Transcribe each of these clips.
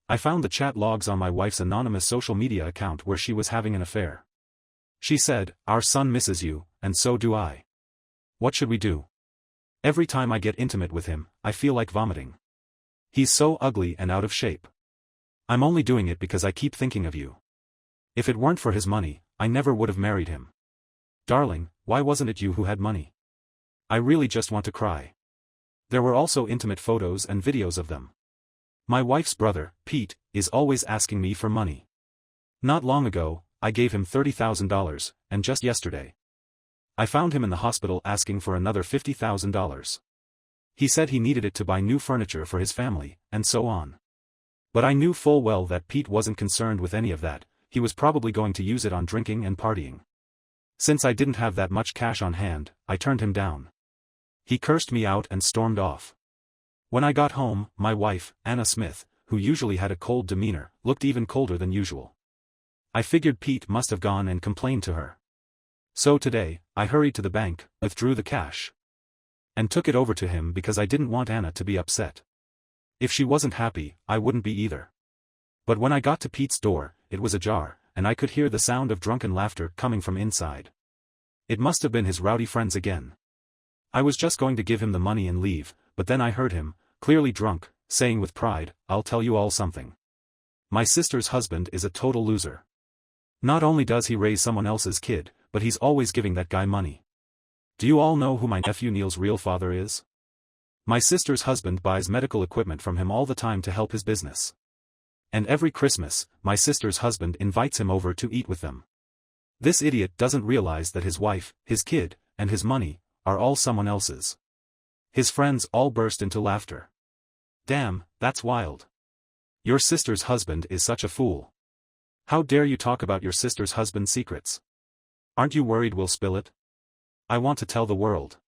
I found the chat logs on my wife's anonymous social media account where she was having an affair. She said, "Our son misses you, and so do I. What should we do? Every time I get intimate with him, I feel like vomiting. He's so ugly and out of shape. I'm only doing it because I keep thinking of you. If it weren't for his money, I never would have married him. Darling, why wasn't it you who had money? I really just want to cry." There were also intimate photos and videos of them. My wife's brother, Pete, is always asking me for money. Not long ago, I gave him $30,000, and just yesterday, I found him in the hospital asking for another $50,000. He said he needed it to buy new furniture for his family, and so on. But I knew full well that Pete wasn't concerned with any of that. He was probably going to use it on drinking and partying. Since I didn't have that much cash on hand, I turned him down. He cursed me out and stormed off. When I got home, my wife, Anna Smith, who usually had a cold demeanor, looked even colder than usual. I figured Pete must have gone and complained to her. So today, I hurried to the bank, withdrew the cash, and took it over to him because I didn't want Anna to be upset. If she wasn't happy, I wouldn't be either. But when I got to Pete's door, it was ajar, and I could hear the sound of drunken laughter coming from inside. It must have been his rowdy friends again. I was just going to give him the money and leave, but then I heard him, clearly drunk, saying with pride, "I'll tell you all something. My sister's husband is a total loser. Not only does he raise someone else's kid, but he's always giving that guy money. Do you all know who my nephew Neil's real father is? My sister's husband buys medical equipment from him all the time to help his business. And every Christmas, my sister's husband invites him over to eat with them. This idiot doesn't realize that his wife, his kid, and his money are all someone else's." His friends all burst into laughter. "Damn, that's wild. Your sister's husband is such a fool. How dare you talk about your sister's husband's secrets? Aren't you worried we'll spill it? I want to tell the world."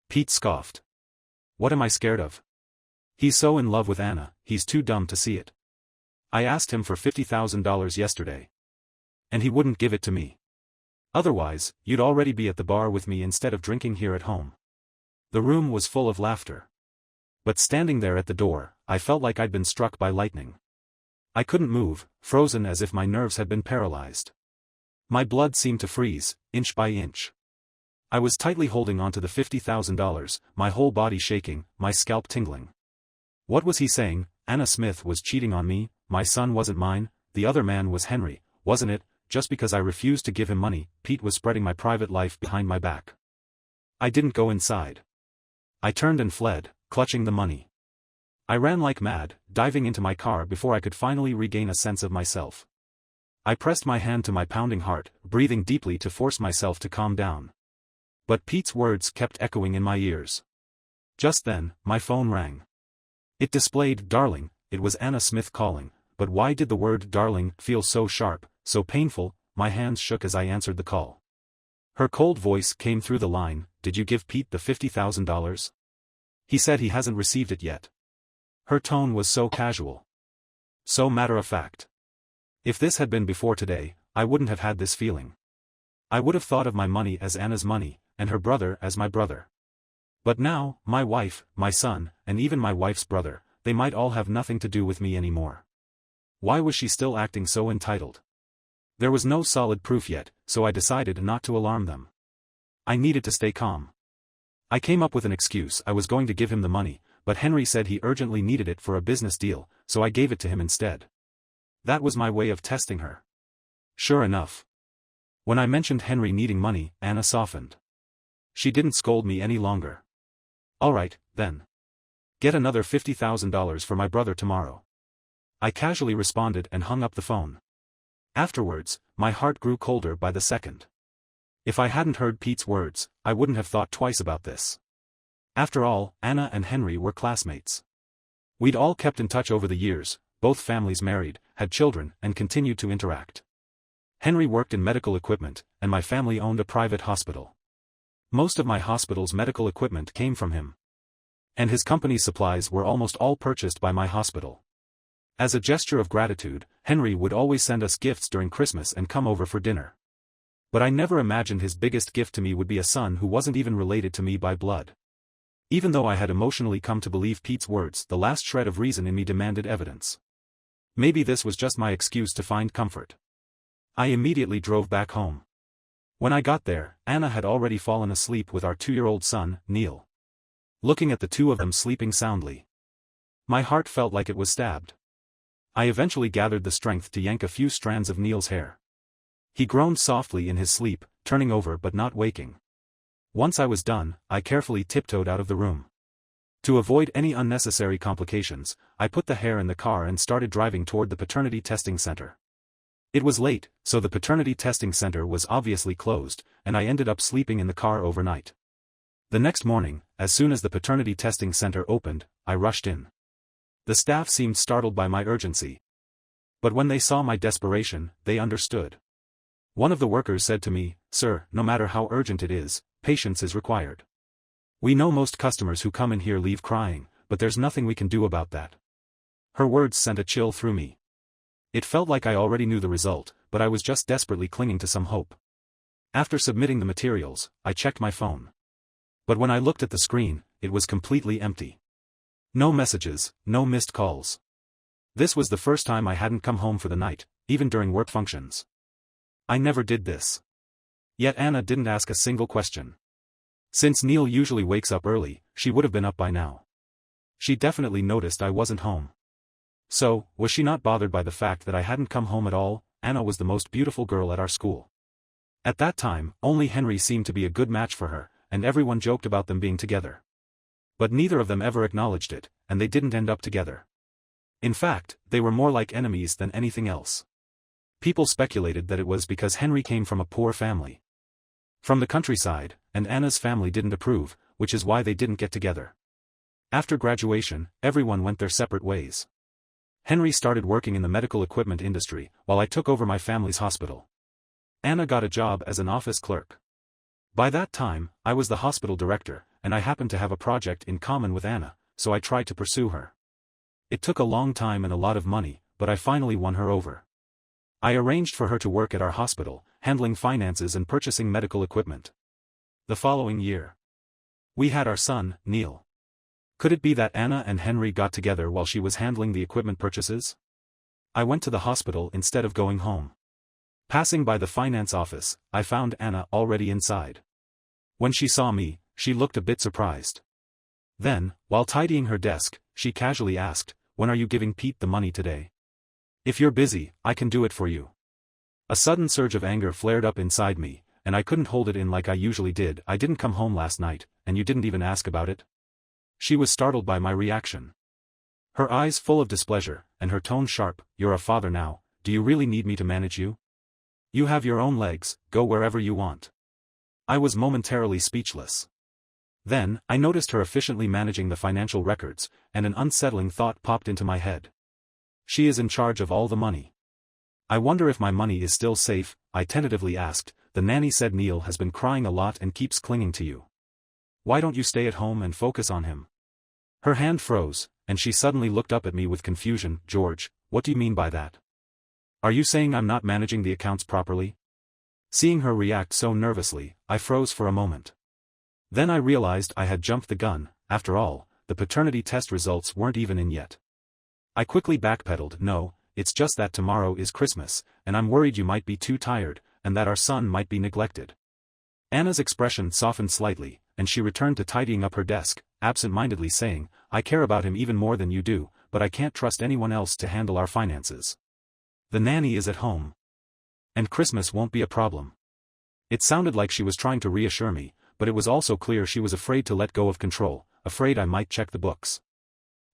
Pete scoffed. "What am I scared of? He's so in love with Anna, he's too dumb to see it. I asked him for $50,000 yesterday. And he wouldn't give it to me. Otherwise, you'd already be at the bar with me instead of drinking here at home." The room was full of laughter. But standing there at the door, I felt like I'd been struck by lightning. I couldn't move, frozen as if my nerves had been paralyzed. My blood seemed to freeze, inch by inch. I was tightly holding onto the $50,000, my whole body shaking, my scalp tingling. What was he saying? Anna Smith was cheating on me, my son wasn't mine, the other man was Henry, wasn't it? Just because I refused to give him money, Pete was spreading my private life behind my back. I didn't go inside. I turned and fled, clutching the money. I ran like mad, diving into my car before I could finally regain a sense of myself. I pressed my hand to my pounding heart, breathing deeply to force myself to calm down. But Pete's words kept echoing in my ears. Just then, my phone rang. It displayed "Darling." It was Anna Smith calling, but why did the word "darling" feel so sharp, so painful? My hands shook as I answered the call. Her cold voice came through the line, "Did you give Pete the $50,000? He said he hasn't received it yet." Her tone was so casual, so matter-of-fact. If this had been before today, I wouldn't have had this feeling. I would have thought of my money as Anna's money, and her brother as my brother. But now, my wife, my son, and even my wife's brother, they might all have nothing to do with me anymore. Why was she still acting so entitled? There was no solid proof yet, so I decided not to alarm them. I needed to stay calm. I came up with an excuse. I was going to give him the money, but Henry said he urgently needed it for a business deal, so I gave it to him instead. That was my way of testing her. Sure enough. When I mentioned Henry needing money, Anna softened. She didn't scold me any longer. "All right, then. Get another $50,000 for my brother tomorrow." I casually responded and hung up the phone. Afterwards, my heart grew colder by the second. If I hadn't heard Pete's words, I wouldn't have thought twice about this. After all, Anna and Henry were classmates. We'd all kept in touch over the years, both families married, had children, and continued to interact. Henry worked in medical equipment, and my family owned a private hospital. Most of my hospital's medical equipment came from him. And his company's supplies were almost all purchased by my hospital. As a gesture of gratitude, Henry would always send us gifts during Christmas and come over for dinner. But I never imagined his biggest gift to me would be a son who wasn't even related to me by blood. Even though I had emotionally come to believe Pete's words, the last shred of reason in me demanded evidence. Maybe this was just my excuse to find comfort. I immediately drove back home. When I got there, Anna had already fallen asleep with our 2-year-old son, Neil. Looking at the two of them sleeping soundly, my heart felt like it was stabbed. I eventually gathered the strength to yank a few strands of Neil's hair. He groaned softly in his sleep, turning over but not waking. Once I was done, I carefully tiptoed out of the room. To avoid any unnecessary complications, I put the hair in the car and started driving toward the paternity testing center. It was late, so the paternity testing center was obviously closed, and I ended up sleeping in the car overnight. The next morning, as soon as the paternity testing center opened, I rushed in. The staff seemed startled by my urgency. But when they saw my desperation, they understood. One of the workers said to me, "Sir, no matter how urgent it is, patience is required. We know most customers who come in here leave crying, but there's nothing we can do about that." Her words sent a chill through me. It felt like I already knew the result, but I was just desperately clinging to some hope. After submitting the materials, I checked my phone. But when I looked at the screen, it was completely empty. No messages, no missed calls. This was the first time I hadn't come home for the night, even during work functions. I never did this. Yet Anna didn't ask a single question. Since Neil usually wakes up early, she would have been up by now. She definitely noticed I wasn't home. So, was she not bothered by the fact that I hadn't come home at all? Anna was the most beautiful girl at our school. At that time, only Henry seemed to be a good match for her, and everyone joked about them being together. But neither of them ever acknowledged it, and they didn't end up together. In fact, they were more like enemies than anything else. People speculated that it was because Henry came from a poor family. From the countryside, and Anna's family didn't approve, which is why they didn't get together. After graduation, everyone went their separate ways. Henry started working in the medical equipment industry, while I took over my family's hospital. Anna got a job as an office clerk. By that time, I was the hospital director, and I happened to have a project in common with Anna, so I tried to pursue her. It took a long time and a lot of money, but I finally won her over. I arranged for her to work at our hospital, handling finances and purchasing medical equipment. The following year, we had our son, Neil. Could it be that Anna and Henry got together while she was handling the equipment purchases? I went to the hospital instead of going home. Passing by the finance office, I found Anna already inside. When she saw me, she looked a bit surprised. Then, while tidying her desk, she casually asked, "When are you giving Pete the money today? If you're busy, I can do it for you." A sudden surge of anger flared up inside me, and I couldn't hold it in like I usually did. "I didn't come home last night, and you didn't even ask about it?" She was startled by my reaction. Her eyes full of displeasure, and her tone sharp. "You're a father now, do you really need me to manage you? You have your own legs, go wherever you want." I was momentarily speechless. Then, I noticed her efficiently managing the financial records, and an unsettling thought popped into my head. She is in charge of all the money. "I wonder if my money is still safe," I tentatively asked. "The nanny said Neil has been crying a lot and keeps clinging to you. Why don't you stay at home and focus on him?" Her hand froze, and she suddenly looked up at me with confusion. "George, what do you mean by that? Are you saying I'm not managing the accounts properly?" Seeing her react so nervously, I froze for a moment. Then I realized I had jumped the gun. After all, the paternity test results weren't even in yet. I quickly backpedaled. "No, it's just that tomorrow is Christmas, and I'm worried you might be too tired, and that our son might be neglected." Anna's expression softened slightly, and she returned to tidying up her desk, absent-mindedly saying, "I care about him even more than you do, but I can't trust anyone else to handle our finances. The nanny is at home. And Christmas won't be a problem." It sounded like she was trying to reassure me, but it was also clear she was afraid to let go of control, afraid I might check the books.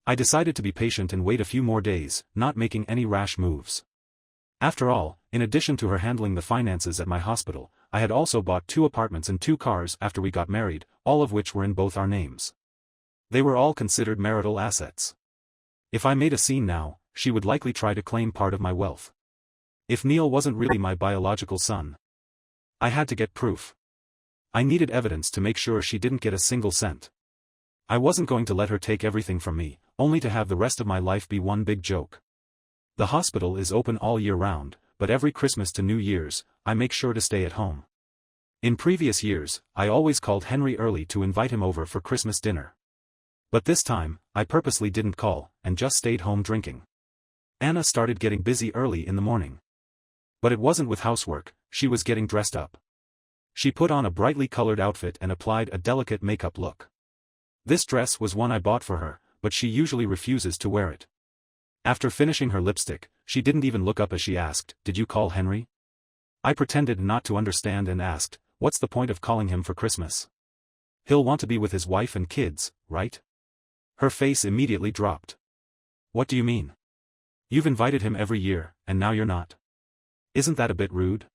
I decided to be patient and wait a few more days, not making any rash moves. After all, in addition to her handling the finances at my hospital, I had also bought 2 apartments and 2 cars after we got married, all of which were in both our names. They were all considered marital assets. If I made a scene now, she would likely try to claim part of my wealth. If Neil wasn't really my biological son, I had to get proof. I needed evidence to make sure she didn't get a single cent. I wasn't going to let her take everything from me, only to have the rest of my life be one big joke. The hospital is open all year round, but every Christmas to New Year's, I make sure to stay at home. In previous years, I always called Henry early to invite him over for Christmas dinner. But this time, I purposely didn't call, and just stayed home drinking. Anna started getting busy early in the morning. But it wasn't with housework, she was getting dressed up. She put on a brightly colored outfit and applied a delicate makeup look. This dress was one I bought for her, but she usually refuses to wear it. After finishing her lipstick, she didn't even look up as she asked, "Did you call Henry?" I pretended not to understand and asked, "What's the point of calling him for Christmas? He'll want to be with his wife and kids, right?" Her face immediately dropped. "What do you mean? You've invited him every year, and now you're not. Isn't that a bit rude?"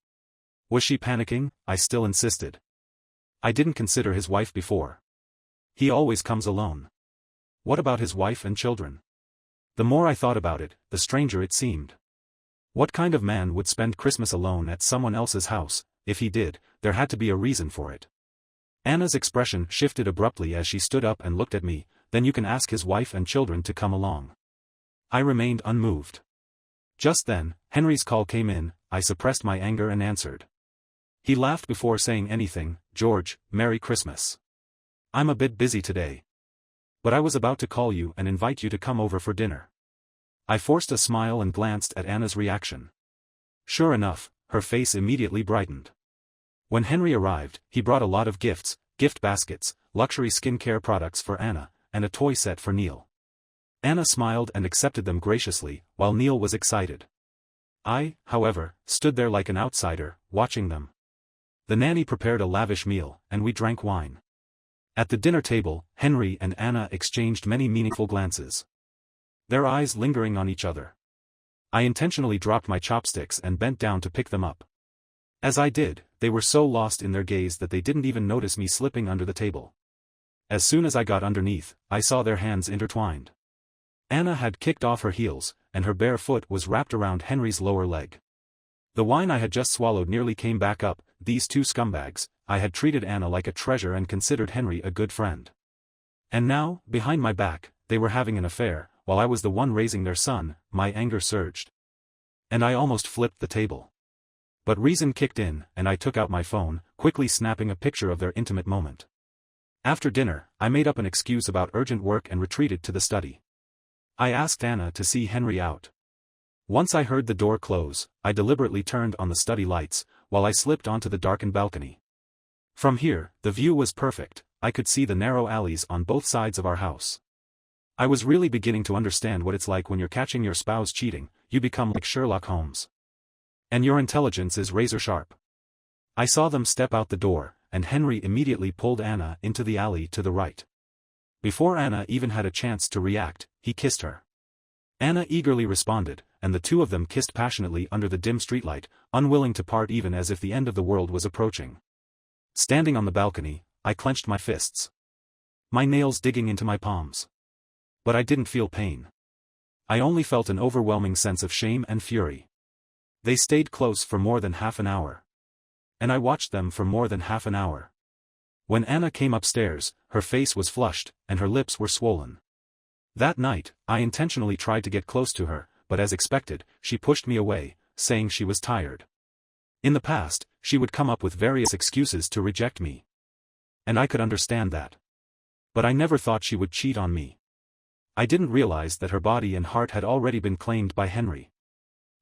Was she panicking? I still insisted. "I didn't consider his wife before. He always comes alone. What about his wife and children?" The more I thought about it, the stranger it seemed. What kind of man would spend Christmas alone at someone else's house? If he did, there had to be a reason for it. Anna's expression shifted abruptly as she stood up and looked at me. "Then you can ask his wife and children to come along." I remained unmoved. Just then, Henry's call came in. I suppressed my anger and answered. He laughed before saying anything. "George, Merry Christmas. I'm a bit busy today. But I was about to call you and invite you to come over for dinner." I forced a smile and glanced at Anna's reaction. Sure enough, her face immediately brightened. When Henry arrived, he brought a lot of gifts, gift baskets, luxury skincare products for Anna, and a toy set for Neil. Anna smiled and accepted them graciously, while Neil was excited. I, however, stood there like an outsider, watching them. The nanny prepared a lavish meal, and we drank wine. At the dinner table, Henry and Anna exchanged many meaningful glances, their eyes lingering on each other. I intentionally dropped my chopsticks and bent down to pick them up. As I did, they were so lost in their gaze that they didn't even notice me slipping under the table. As soon as I got underneath, I saw their hands intertwined. Anna had kicked off her heels, and her bare foot was wrapped around Henry's lower leg. The wine I had just swallowed nearly came back up. These two scumbags. I had treated Anna like a treasure and considered Henry a good friend. And now, behind my back, they were having an affair, while I was the one raising their son. My anger surged. And I almost flipped the table. But reason kicked in, and I took out my phone, quickly snapping a picture of their intimate moment. After dinner, I made up an excuse about urgent work and retreated to the study. I asked Anna to see Henry out. Once I heard the door close, I deliberately turned on the study lights, while I slipped onto the darkened balcony. From here, the view was perfect. I could see the narrow alleys on both sides of our house. I was really beginning to understand what it's like when you're catching your spouse cheating. You become like Sherlock Holmes. And your intelligence is razor sharp. I saw them step out the door, and Henry immediately pulled Anna into the alley to the right. Before Anna even had a chance to react, he kissed her. Anna eagerly responded, and the two of them kissed passionately under the dim streetlight, unwilling to part even as if the end of the world was approaching. Standing on the balcony, I clenched my fists, my nails digging into my palms. But I didn't feel pain. I only felt an overwhelming sense of shame and fury. They stayed close for more than half an hour. And I watched them for more than half an hour. When Anna came upstairs, her face was flushed, and her lips were swollen. That night, I intentionally tried to get close to her, but as expected, she pushed me away, saying she was tired. In the past, she would come up with various excuses to reject me. And I could understand that. But I never thought she would cheat on me. I didn't realize that her body and heart had already been claimed by Henry.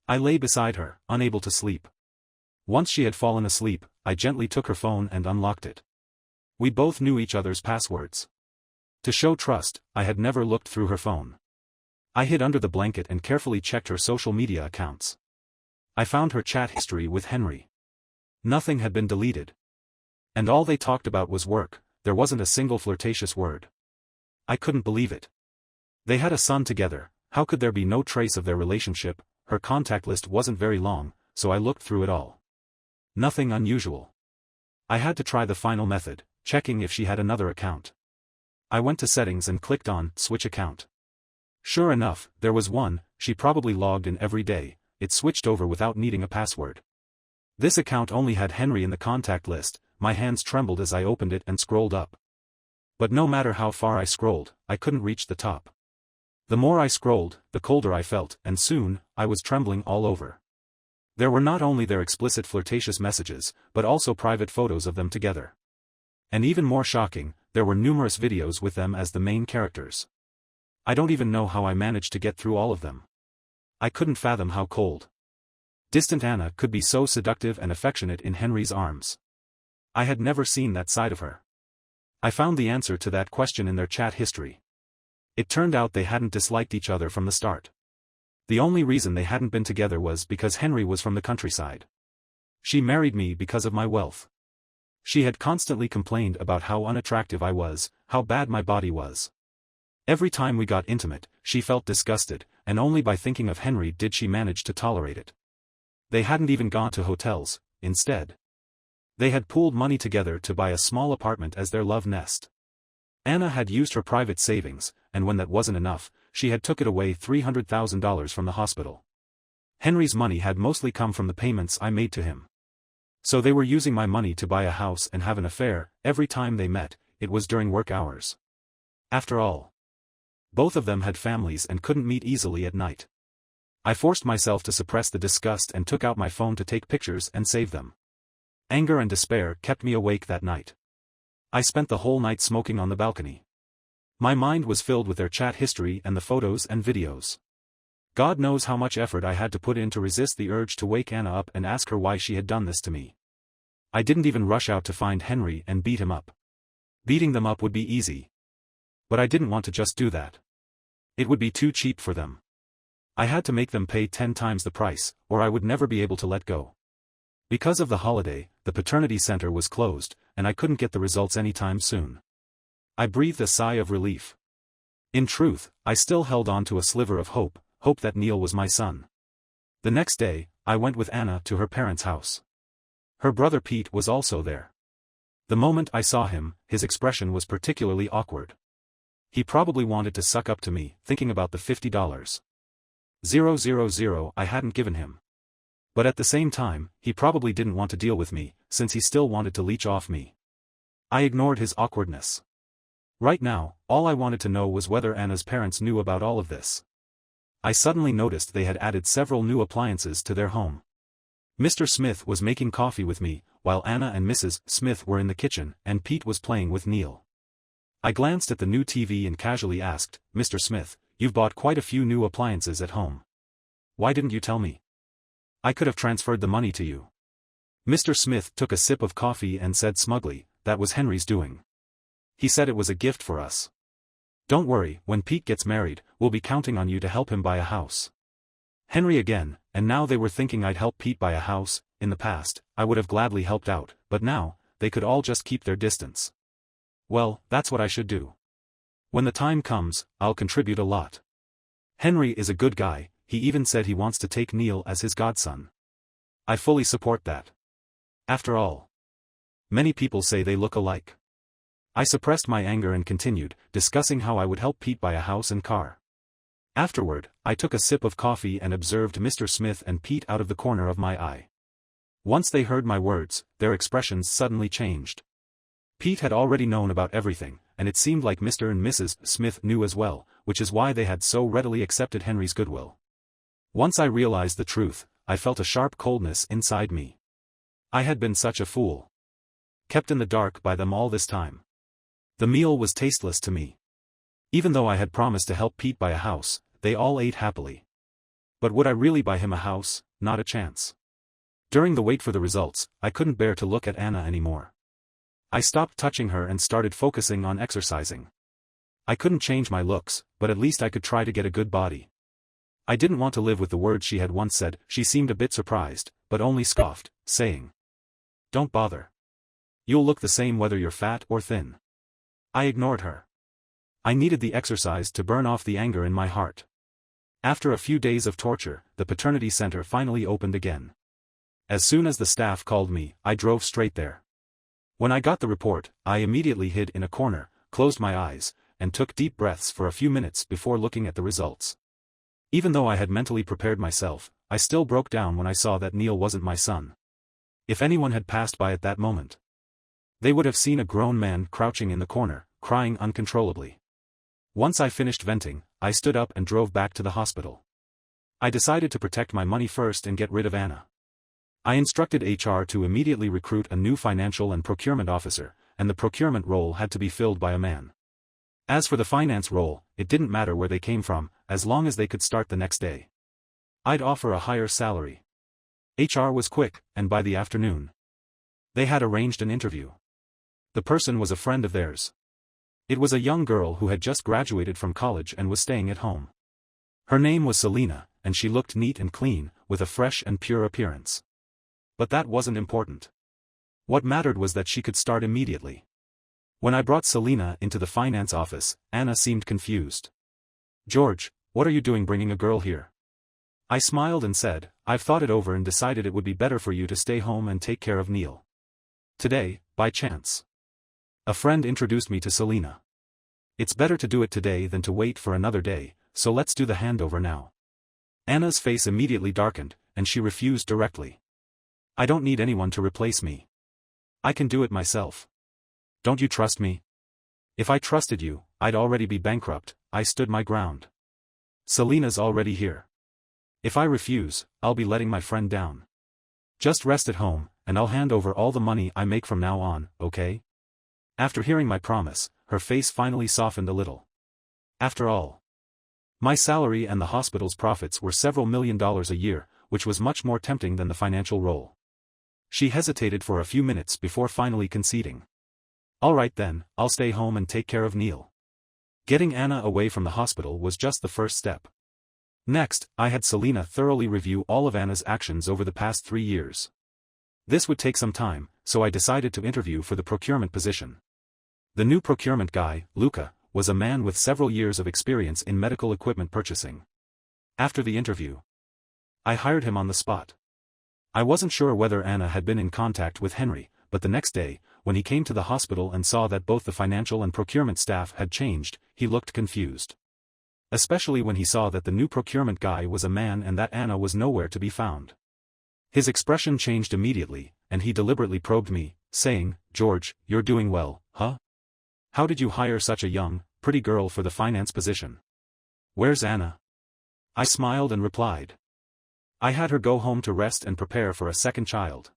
I lay beside her, unable to sleep. Once she had fallen asleep, I gently took her phone and unlocked it. We both knew each other's passwords. To show trust, I had never looked through her phone. I hid under the blanket and carefully checked her social media accounts. I found her chat history with Henry. Nothing had been deleted. And all they talked about was work. There wasn't a single flirtatious word. I couldn't believe it. They had a son together. How could there be no trace of their relationship? Her contact list wasn't very long, so I looked through it all. Nothing unusual. I had to try the final method, checking if she had another account. I went to settings and clicked on Switch Account. Sure enough, there was one. She probably logged in every day. It switched over without needing a password. This account only had Henry in the contact list. My hands trembled as I opened it and scrolled up. But no matter how far I scrolled, I couldn't reach the top. The more I scrolled, the colder I felt, and soon, I was trembling all over. There were not only their explicit flirtatious messages, but also private photos of them together. And even more shocking, there were numerous videos with them as the main characters. I don't even know how I managed to get through all of them. I couldn't fathom how cold, distant Anna could be so seductive and affectionate in Henry's arms. I had never seen that side of her. I found the answer to that question in their chat history. It turned out they hadn't disliked each other from the start. The only reason they hadn't been together was because Henry was from the countryside. She married me because of my wealth. She had constantly complained about how unattractive I was, how bad my body was. Every time we got intimate, she felt disgusted, and only by thinking of Henry did she manage to tolerate it. They hadn't even gone to hotels, instead. They had pooled money together to buy a small apartment as their love nest. Anna had used her private savings, and when that wasn't enough, she had took it away $300,000 from the hospital. Henry's money had mostly come from the payments I made to him. So they were using my money to buy a house and have an affair. Every time they met, it was during work hours. After all, both of them had families and couldn't meet easily at night. I forced myself to suppress the disgust and took out my phone to take pictures and save them. Anger and despair kept me awake that night. I spent the whole night smoking on the balcony. My mind was filled with their chat history and the photos and videos. God knows how much effort I had to put in to resist the urge to wake Anna up and ask her why she had done this to me. I didn't even rush out to find Henry and beat him up. Beating them up would be easy. But I didn't want to just do that. It would be too cheap for them. I had to make them pay 10 times the price, or I would never be able to let go. Because of the holiday, the paternity center was closed, and I couldn't get the results anytime soon. I breathed a sigh of relief. In truth, I still held on to a sliver of hope that Neil was my son. The next day, I went with Anna to her parents' house. Her brother Pete was also there. The moment I saw him, his expression was particularly awkward. He probably wanted to suck up to me, thinking about the $50,000 I hadn't given him. But at the same time, he probably didn't want to deal with me, since he still wanted to leech off me. I ignored his awkwardness. Right now, all I wanted to know was whether Anna's parents knew about all of this. I suddenly noticed they had added several new appliances to their home. Mr. Smith was making coffee with me, while Anna and Mrs. Smith were in the kitchen, and Pete was playing with Neil. I glanced at the new TV and casually asked, "Mr. Smith, you've bought quite a few new appliances at home. Why didn't you tell me? I could have transferred the money to you." Mr. Smith took a sip of coffee and said smugly, "That was Henry's doing. He said it was a gift for us. Don't worry, when Pete gets married, we'll be counting on you to help him buy a house." Henry again, and now they were thinking I'd help Pete buy a house. In the past, I would have gladly helped out, but now, they could all just keep their distance. Well, that's what I should do. When the time comes, I'll contribute a lot. Henry is a good guy, he even said he wants to take Neil as his godson. I fully support that. After all, many people say they look alike. I suppressed my anger and continued, discussing how I would help Pete buy a house and car. Afterward, I took a sip of coffee and observed Mr. Smith and Pete out of the corner of my eye. Once they heard my words, their expressions suddenly changed. Pete had already known about everything, and it seemed like Mr. and Mrs. Smith knew as well, which is why they had so readily accepted Henry's goodwill. Once I realized the truth, I felt a sharp coldness inside me. I had been such a fool. Kept in the dark by them all this time. The meal was tasteless to me. Even though I had promised to help Pete buy a house, they all ate happily. But would I really buy him a house? Not a chance. During the wait for the results, I couldn't bear to look at Anna anymore. I stopped touching her and started focusing on exercising. I couldn't change my looks, but at least I could try to get a good body. I didn't want to live with the words she had once said. She seemed a bit surprised, but only scoffed, saying, "Don't bother. You'll look the same whether you're fat or thin." I ignored her. I needed the exercise to burn off the anger in my heart. After a few days of torture, the paternity center finally opened again. As soon as the staff called me, I drove straight there. When I got the report, I immediately hid in a corner, closed my eyes, and took deep breaths for a few minutes before looking at the results. Even though I had mentally prepared myself, I still broke down when I saw that Neil wasn't my son. If anyone had passed by at that moment, they would have seen a grown man crouching in the corner, crying uncontrollably. Once I finished venting, I stood up and drove back to the hospital. I decided to protect my money first and get rid of Anna. I instructed HR to immediately recruit a new financial and procurement officer, and the procurement role had to be filled by a man. As for the finance role, it didn't matter where they came from, as long as they could start the next day. I'd offer a higher salary. HR was quick, and by the afternoon, they had arranged an interview. The person was a friend of theirs. It was a young girl who had just graduated from college and was staying at home. Her name was Selena, and she looked neat and clean, with a fresh and pure appearance. But that wasn't important. What mattered was that she could start immediately. When I brought Selena into the finance office, Anna seemed confused. "George, what are you doing bringing a girl here?" I smiled and said, "I've thought it over and decided it would be better for you to stay home and take care of Neil. Today, by chance, a friend introduced me to Selena. It's better to do it today than to wait for another day, so let's do the handover now." Anna's face immediately darkened, and she refused directly. "I don't need anyone to replace me. I can do it myself. Don't you trust me?" "If I trusted you, I'd already be bankrupt," I stood my ground. "Selena's already here. If I refuse, I'll be letting my friend down. Just rest at home, and I'll hand over all the money I make from now on, okay?" After hearing my promise, her face finally softened a little. After all, my salary and the hospital's profits were several $1,000,000 a year, which was much more tempting than the financial role. She hesitated for a few minutes before finally conceding. "All right then, I'll stay home and take care of Neil." Getting Anna away from the hospital was just the first step. Next, I had Selena thoroughly review all of Anna's actions over the past 3 years. This would take some time, so I decided to interview for the procurement position. The new procurement guy, Luca, was a man with several years of experience in medical equipment purchasing. After the interview, I hired him on the spot. I wasn't sure whether Anna had been in contact with Henry, but the next day, when he came to the hospital and saw that both the financial and procurement staff had changed, he looked confused. Especially when he saw that the new procurement guy was a man and that Anna was nowhere to be found. His expression changed immediately, and he deliberately probed me, saying, "George, you're doing well, huh? How did you hire such a young, pretty girl for the finance position? Where's Anna?" I smiled and replied, "I had her go home to rest and prepare for a second child."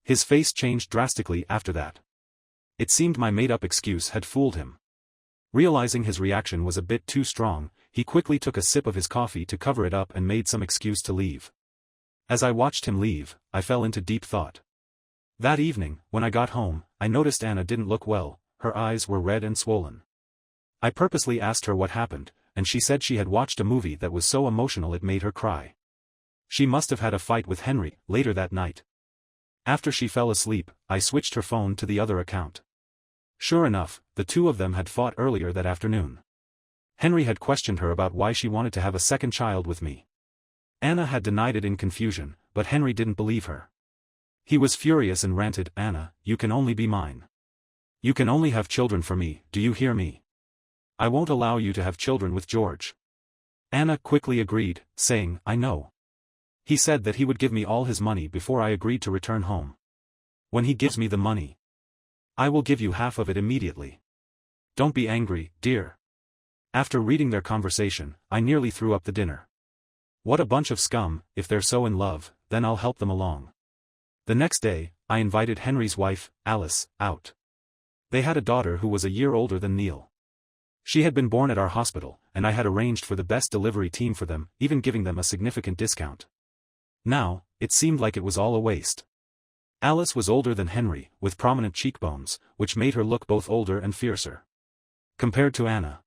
His face changed drastically after that. It seemed my made-up excuse had fooled him. Realizing his reaction was a bit too strong, he quickly took a sip of his coffee to cover it up and made some excuse to leave. As I watched him leave, I fell into deep thought. That evening, when I got home, I noticed Anna didn't look well, her eyes were red and swollen. I purposely asked her what happened, and she said she had watched a movie that was so emotional it made her cry. She must have had a fight with Henry later that night. After she fell asleep, I switched her phone to the other account. Sure enough, the two of them had fought earlier that afternoon. Henry had questioned her about why she wanted to have a second child with me. Anna had denied it in confusion, but Henry didn't believe her. He was furious and ranted, "Anna, you can only be mine. You can only have children for me, do you hear me? I won't allow you to have children with George." Anna quickly agreed, saying, "I know. He said that he would give me all his money before I agreed to return home. When he gives me the money, I will give you half of it immediately. Don't be angry, dear." After reading their conversation, I nearly threw up the dinner. What a bunch of scum. If they're so in love, then I'll help them along. The next day, I invited Henry's wife, Alice, out. They had a daughter who was a year older than Neil. She had been born at our hospital, and I had arranged for the best delivery team for them, even giving them a significant discount. Now, it seemed like it was all a waste. Alice was older than Henry, with prominent cheekbones, which made her look both older and fiercer. Compared to Anna,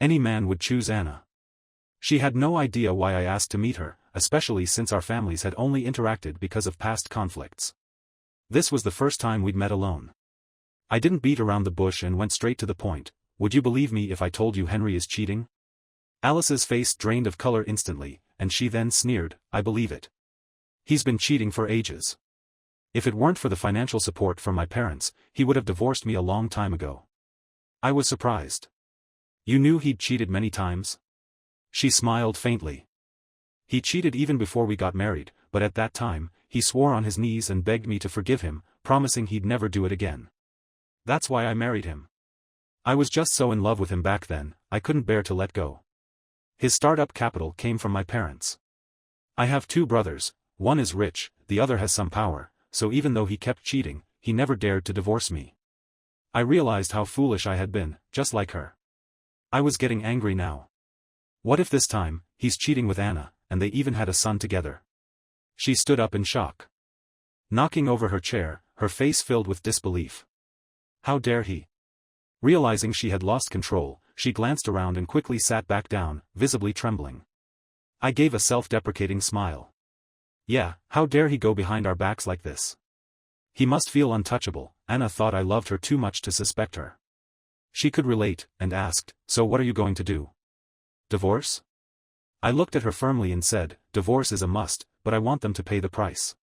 any man would choose Anna. She had no idea why I asked to meet her, especially since our families had only interacted because of past conflicts. This was the first time we'd met alone. I didn't beat around the bush and went straight to the point. "Would you believe me if I told you Henry is cheating?" Alice's face drained of color instantly, and she then sneered, "I believe it. He's been cheating for ages. If it weren't for the financial support from my parents, he would have divorced me a long time ago." I was surprised. "You knew he'd cheated many times?" She smiled faintly. "He cheated even before we got married, but at that time, he swore on his knees and begged me to forgive him, promising he'd never do it again. That's why I married him. I was just so in love with him back then, I couldn't bear to let go. His startup capital came from my parents. I have 2 brothers, one is rich, the other has some power, so even though he kept cheating, he never dared to divorce me. I realized how foolish I had been, just like her. I was getting angry now. What if this time, he's cheating with Anna, and they even had a son together. She stood up in shock, knocking over her chair, her face filled with disbelief. How dare he? Realizing she had lost control, she glanced around and quickly sat back down, visibly trembling. I gave a self-deprecating smile. Yeah, how dare he go behind our backs like this? He must feel untouchable. Anna thought I loved her too much to suspect her. She could relate, and asked, so what are you going to do? Divorce? I looked at her firmly and said, divorce is a must, but I want them to pay the price.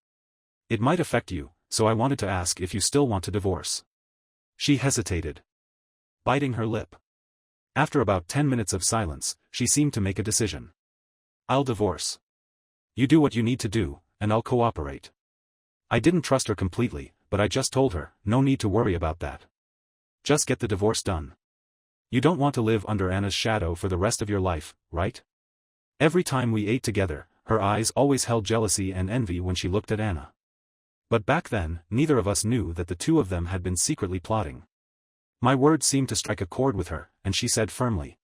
It might affect you, so I wanted to ask if you still want to divorce. She hesitated, biting her lip. After about 10 minutes of silence, she seemed to make a decision. I'll divorce. You do what you need to do, and I'll cooperate. I didn't trust her completely, but I just told her, no need to worry about that. Just get the divorce done. You don't want to live under Anna's shadow for the rest of your life, right? Every time we ate together, her eyes always held jealousy and envy when she looked at Anna. But back then, neither of us knew that the two of them had been secretly plotting. My words seemed to strike a chord with her, and she said firmly,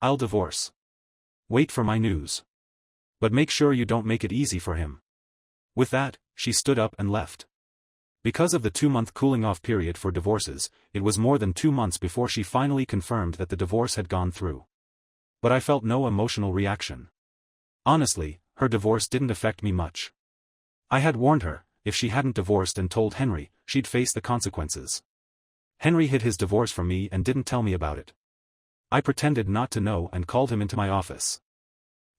I'll divorce. Wait for my news. But make sure you don't make it easy for him. With that, she stood up and left. Because of the 2-month cooling-off period for divorces, it was more than 2 months before she finally confirmed that the divorce had gone through. But I felt no emotional reaction. Honestly, her divorce didn't affect me much. I had warned her, if she hadn't divorced and told Henry, she'd face the consequences. Henry hid his divorce from me and didn't tell me about it. I pretended not to know and called him into my office,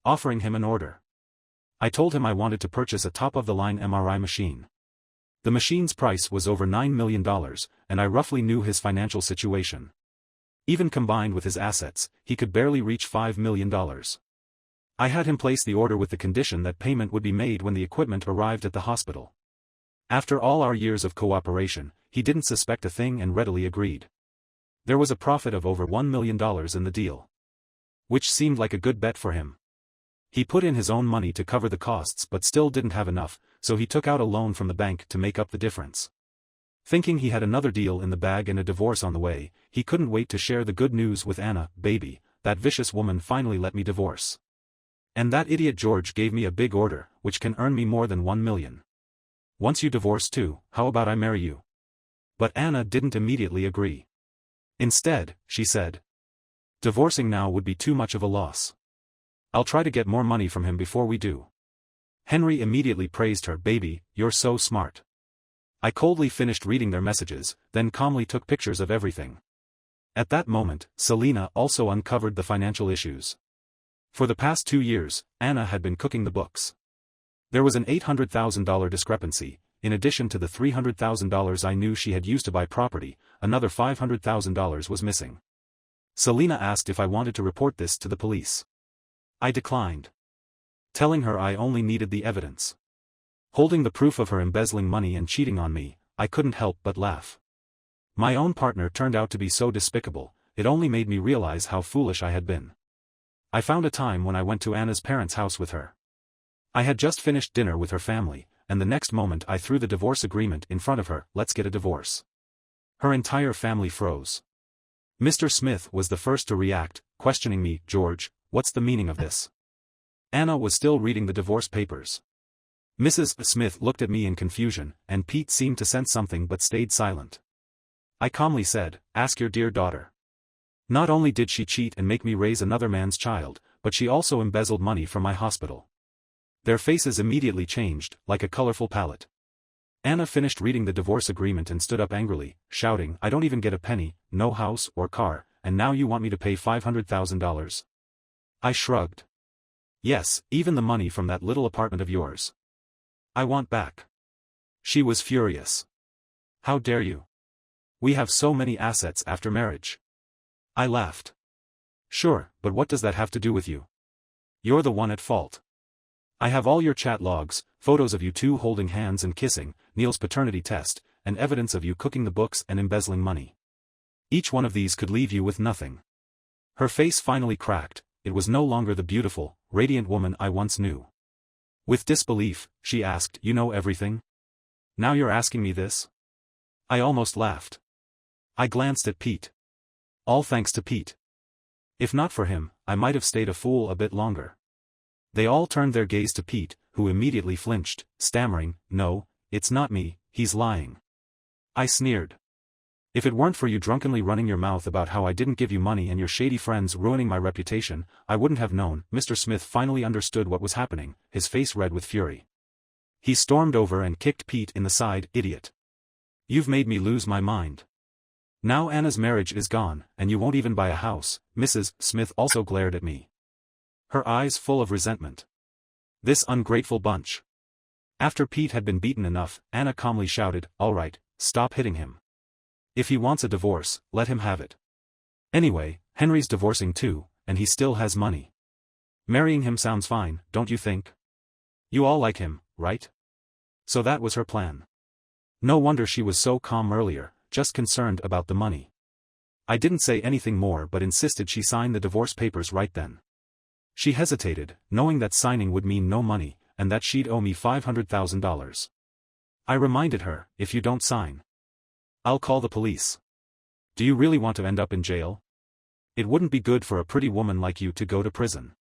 offering him an order. I told him I wanted to purchase a top-of-the-line MRI machine. The machine's price was over $9 million, and I roughly knew his financial situation. Even combined with his assets, he could barely reach $5 million. I had him place the order with the condition that payment would be made when the equipment arrived at the hospital. After all our years of cooperation, he didn't suspect a thing and readily agreed. There was a profit of over $1 million in the deal, which seemed like a good bet for him. He put in his own money to cover the costs but still didn't have enough, so he took out a loan from the bank to make up the difference. Thinking he had another deal in the bag and a divorce on the way, he couldn't wait to share the good news with Anna. Baby, that vicious woman finally let me divorce. And that idiot George gave me a big order, which can earn me more than $1 million. Once you divorce too, how about I marry you? But Anna didn't immediately agree. Instead, she said, divorcing now would be too much of a loss. I'll try to get more money from him before we do. Henry immediately praised her. Baby, you're so smart. I coldly finished reading their messages, then calmly took pictures of everything. At that moment, Selena also uncovered the financial issues. For the past 2 years, Anna had been cooking the books. There was an $800,000 discrepancy. In addition to the $300,000 I knew she had used to buy property, another $500,000 was missing. Selena asked if I wanted to report this to the police. I declined, telling her I only needed the evidence. Holding the proof of her embezzling money and cheating on me, I couldn't help but laugh. My own partner turned out to be so despicable, it only made me realize how foolish I had been. I found a time when I went to Anna's parents' house with her. I had just finished dinner with her family, and the next moment I threw the divorce agreement in front of her. Let's get a divorce. Her entire family froze. Mr. Smith was the first to react, questioning me. George, what's the meaning of this? Anna was still reading the divorce papers. Mrs. Smith looked at me in confusion, and Pete seemed to sense something but stayed silent. I calmly said, ask your dear daughter. Not only did she cheat and make me raise another man's child, but she also embezzled money from my hospital. Their faces immediately changed, like a colorful palette. Anna finished reading the divorce agreement and stood up angrily, shouting, I don't even get a penny, no house or car, and now you want me to pay $500,000? I shrugged. Yes, even the money from that little apartment of yours. I want back. She was furious. How dare you? We have so many assets after marriage. I laughed. Sure, but what does that have to do with you? You're the one at fault. I have all your chat logs, photos of you two holding hands and kissing, Neil's paternity test, and evidence of you cooking the books and embezzling money. Each one of these could leave you with nothing. Her face finally cracked. It was no longer the beautiful, radiant woman I once knew. With disbelief, she asked, you know everything? Now you're asking me this? I almost laughed. I glanced at Pete. All thanks to Pete. If not for him, I might have stayed a fool a bit longer. They all turned their gaze to Pete, who immediately flinched, stammering, "No, it's not me, he's lying." I sneered. "If it weren't for you drunkenly running your mouth about how I didn't give you money and your shady friends ruining my reputation, I wouldn't have known." Mr. Smith finally understood what was happening, his face red with fury. He stormed over and kicked Pete in the side. "Idiot. You've made me lose my mind. Now Anna's marriage is gone, and you won't even buy a house." Mrs. Smith also glared at me, her eyes full of resentment. This ungrateful bunch. After Pete had been beaten enough, Anna calmly shouted, "All right, stop hitting him. If he wants a divorce, let him have it. Anyway, Henry's divorcing too, and he still has money. Marrying him sounds fine, don't you think? You all like him, right?" So that was her plan. No wonder she was so calm earlier, just concerned about the money. I didn't say anything more but insisted she sign the divorce papers right then. She hesitated, knowing that signing would mean no money, and that she'd owe me $500,000. I reminded her, "If you don't sign, I'll call the police." "Do you really want to end up in jail? It wouldn't be good for a pretty woman like you to go to prison."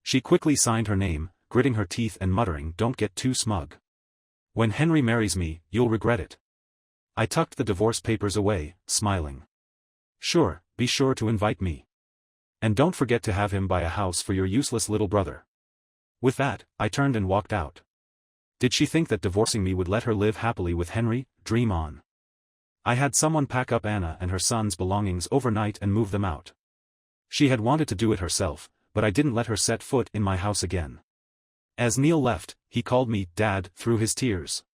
She quickly signed her name, gritting her teeth and muttering, "Don't get too smug. When Henry marries me, you'll regret it." I tucked the divorce papers away, smiling. "Sure, be sure to invite me. And don't forget to have him buy a house for your useless little brother." With that, I turned and walked out. Did she think that divorcing me would let her live happily with Henry? Dream on. I had someone pack up Anna and her son's belongings overnight and move them out. She had wanted to do it herself, but I didn't let her set foot in my house again. As Neil left, he called me "Dad" through his tears.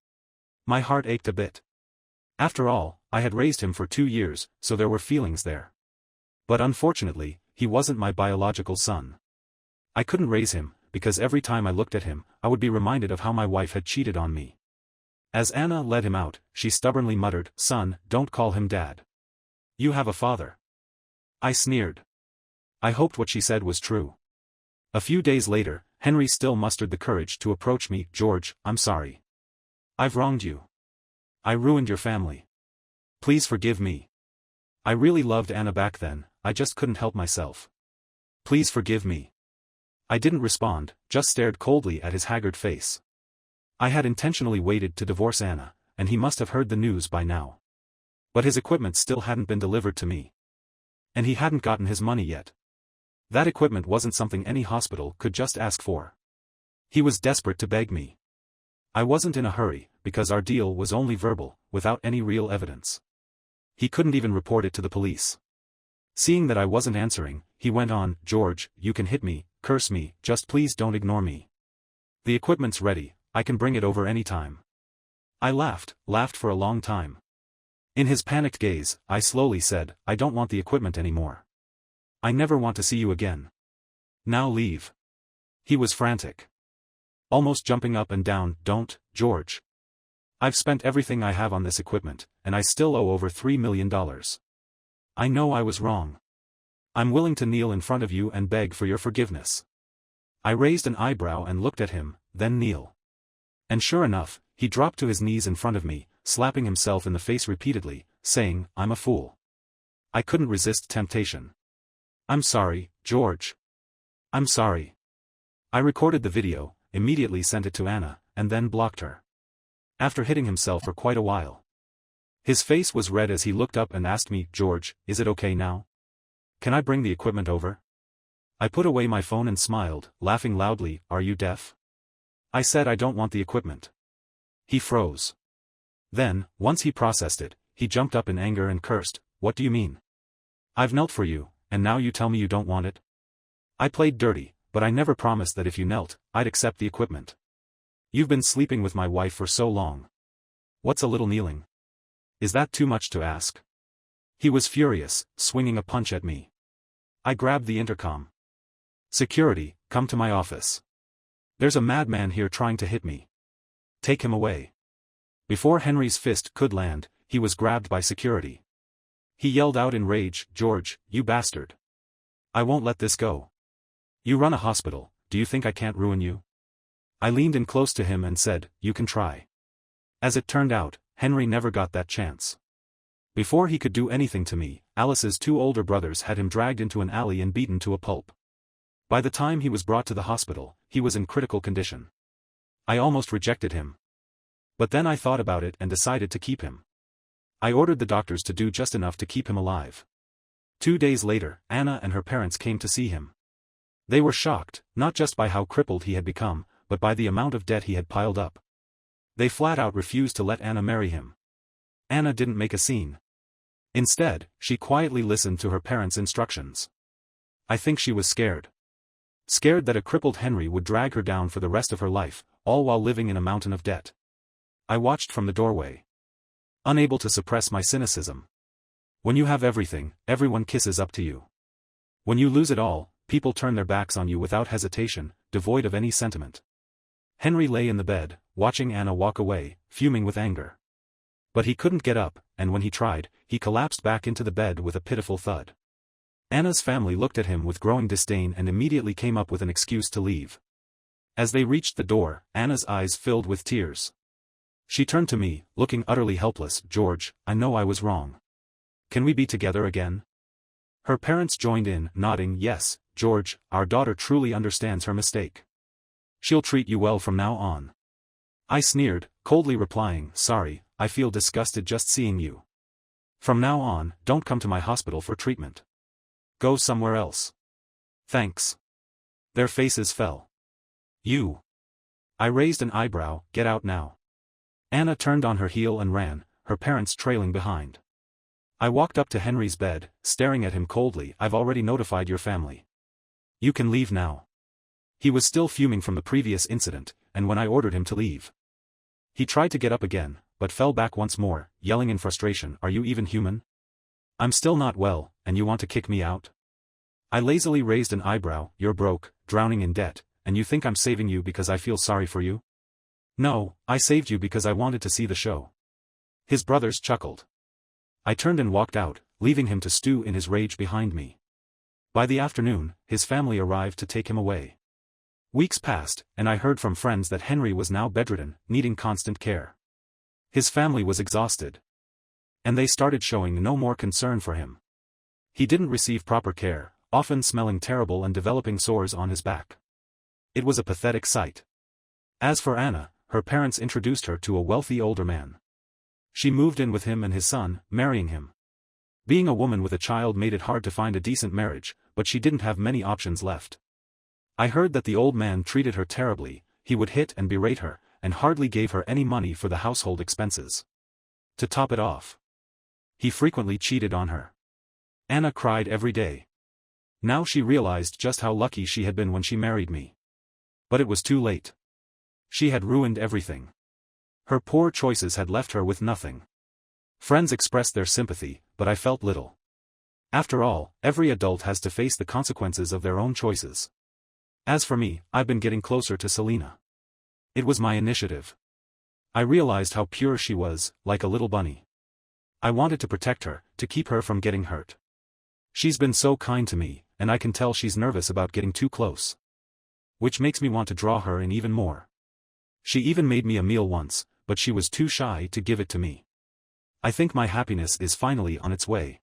My heart ached a bit. After all, I had raised him for 2 years, so there were feelings there. But unfortunately, he wasn't my biological son. I couldn't raise him, because every time I looked at him, I would be reminded of how my wife had cheated on me. As Anna led him out, she stubbornly muttered, "Son, don't call him Dad. You have a father." I sneered. I hoped what she said was true. A few days later, Henry still mustered the courage to approach me. "George, I'm sorry. I've wronged you. I ruined your family. Please forgive me. I really loved Anna back then, I just couldn't help myself. Please forgive me." I didn't respond, just stared coldly at his haggard face. I had intentionally waited to divorce Anna, and he must have heard the news by now. But his equipment still hadn't been delivered to me. And he hadn't gotten his money yet. That equipment wasn't something any hospital could just ask for. He was desperate to beg me. I wasn't in a hurry, because our deal was only verbal, without any real evidence. He couldn't even report it to the police. Seeing that I wasn't answering, he went on, "George, you can hit me, curse me, just please don't ignore me. The equipment's ready, I can bring it over any time." I laughed for a long time. In his panicked gaze, I slowly said, "I don't want the equipment anymore. I never want to see you again. Now leave." He was frantic. Almost jumping up and down, "Don't, George. I've spent everything I have on this equipment, and I still owe over $3 million. I know I was wrong. I'm willing to kneel in front of you and beg for your forgiveness." I raised an eyebrow and looked at him, then kneel. And sure enough, he dropped to his knees in front of me, slapping himself in the face repeatedly, saying, "I'm a fool. I couldn't resist temptation. I'm sorry, George. I'm sorry." I recorded the video, immediately sent it to Anna, and then blocked her. After hitting himself for quite a while. His face was red as he looked up and asked me, "George, is it okay now? Can I bring the equipment over?" I put away my phone and smiled, laughing loudly, "Are you deaf?" I said I don't want the equipment. He froze. Then, once he processed it, he jumped up in anger and cursed, "What do you mean? I've knelt for you, and now you tell me you don't want it?" I played dirty, but I never promised that if you knelt, I'd accept the equipment. You've been sleeping with my wife for so long. What's a little kneeling? Is that too much to ask? He was furious, swinging a punch at me. I grabbed the intercom. "Security, come to my office. There's a madman here trying to hit me. Take him away." Before Henry's fist could land, he was grabbed by security. He yelled out in rage, "George, you bastard. I won't let this go. You run a hospital, do you think I can't ruin you?" I leaned in close to him and said, "You can try." As it turned out, Henry never got that chance. Before he could do anything to me, Alice's 2 older brothers had him dragged into an alley and beaten to a pulp. By the time he was brought to the hospital, he was in critical condition. I almost rejected him. But then I thought about it and decided to keep him. I ordered the doctors to do just enough to keep him alive. 2 days later, Anna and her parents came to see him. They were shocked, not just by how crippled he had become, but by the amount of debt he had piled up. They flat out refused to let Anna marry him. Anna didn't make a scene. Instead, she quietly listened to her parents' instructions. I think she was scared. Scared that a crippled Henry would drag her down for the rest of her life, all while living in a mountain of debt. I watched from the doorway, unable to suppress my cynicism. When you have everything, everyone kisses up to you. When you lose it all, people turn their backs on you without hesitation, devoid of any sentiment. Henry lay in the bed, watching Anna walk away, fuming with anger. But he couldn't get up, and when he tried, he collapsed back into the bed with a pitiful thud. Anna's family looked at him with growing disdain and immediately came up with an excuse to leave. As they reached the door, Anna's eyes filled with tears. She turned to me, looking utterly helpless. "George, I know I was wrong. Can we be together again?" Her parents joined in, nodding, "Yes, George, our daughter truly understands her mistake. She'll treat you well from now on." I sneered, coldly replying, "Sorry, I feel disgusted just seeing you. From now on, don't come to my hospital for treatment. Go somewhere else." "Thanks." Their faces fell. "You." I raised an eyebrow, "Get out now." Anna turned on her heel and ran, her parents trailing behind. I walked up to Henry's bed, staring at him coldly. "I've already notified your family. You can leave now." He was still fuming from the previous incident, and when I ordered him to leave, he tried to get up again, but fell back once more, yelling in frustration, "Are you even human? I'm still not well, and you want to kick me out?" I lazily raised an eyebrow. "You're broke, drowning in debt, and you think I'm saving you because I feel sorry for you? No, I saved you because I wanted to see the show." His brothers chuckled. I turned and walked out, leaving him to stew in his rage behind me. By the afternoon, his family arrived to take him away. Weeks passed, and I heard from friends that Henry was now bedridden, needing constant care. His family was exhausted. And they started showing no more concern for him. He didn't receive proper care, often smelling terrible and developing sores on his back. It was a pathetic sight. As for Anna, her parents introduced her to a wealthy older man. She moved in with him and his son, marrying him. Being a woman with a child made it hard to find a decent marriage, but she didn't have many options left. I heard that the old man treated her terribly. He would hit and berate her, and hardly gave her any money for the household expenses. To top it off, he frequently cheated on her. Anna cried every day. Now she realized just how lucky she had been when she married me. But it was too late. She had ruined everything. Her poor choices had left her with nothing. Friends expressed their sympathy, but I felt little. After all, every adult has to face the consequences of their own choices. As for me, I've been getting closer to Selena. It was my initiative. I realized how pure she was, like a little bunny. I wanted to protect her, to keep her from getting hurt. She's been so kind to me, and I can tell she's nervous about getting too close. Which makes me want to draw her in even more. She even made me a meal once, but she was too shy to give it to me. I think my happiness is finally on its way.